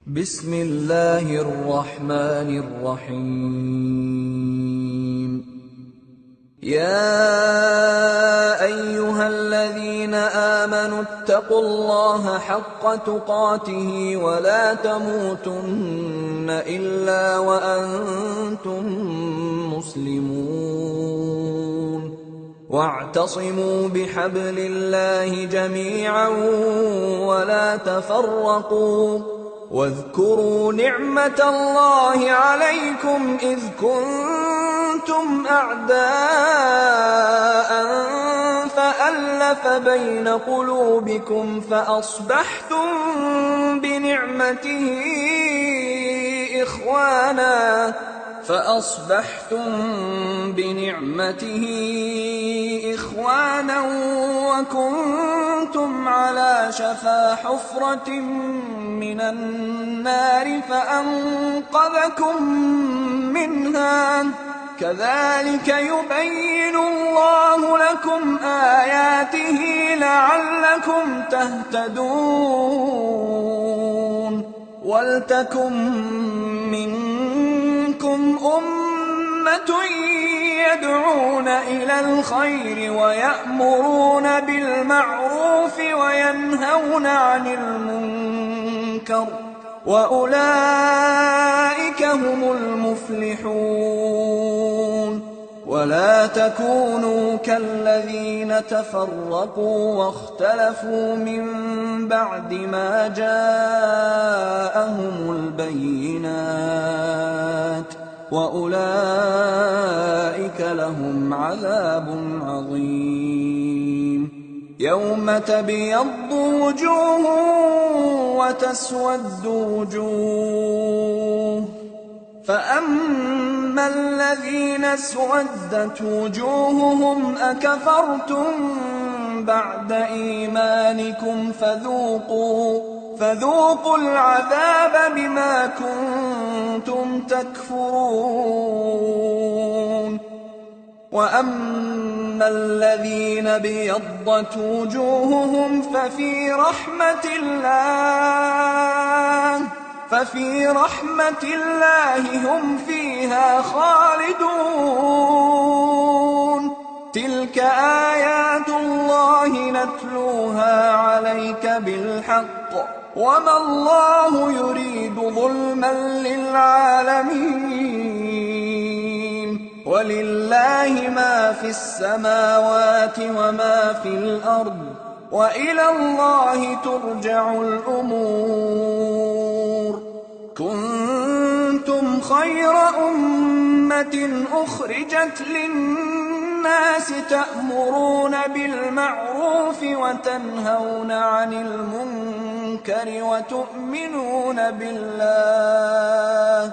بسم الله الرحمن الرحيم. يا أيها الذين آمنوا اتقوا الله حق تقاته ولا تموتن إلا وأنتم مسلمون، واعتصموا بحبل الله جميعا ولا تفرقوا، واذكروا نعمة الله عليكم إذ كنتم أعداء فألف بين قلوبكم فأصبحتم بنعمته إخوانا وكنتم على شفا حفرة من النار فأنقذكم منها، كذلك يبين الله لكم آياته لعلكم تهتدون. ولتكن منكم أمة يدعون إلى الخير ويأمرون بالمعروف وينهون عن المنكر، وأولئك هم المفلحون. ولا تكونوا كالذين تفرقوا واختلفوا من بعد ما جاءهم البينات، وأولئك لهم عذاب عظيم. يوم تبيض وجوه وتسود وجوه، فأما الذين اسودت وجوههم أكفرتم بعد إيمانكم فذوقوا العذاب بما كنتم تكفرون. وأما الذين ابيضت وجوههم ففي رحمة الله هم فيها خالدون. تلك آيات الله نتلوها عليك بالحق، وما الله يريد ظلما للعالمين. ولله ما في السماوات وما في الأرض، وإلى الله ترجع الأمور. كنتم خير أمة أخرجت للناس تأمرون بالمعروف وتنهون عن المنكر وتؤمنون بالله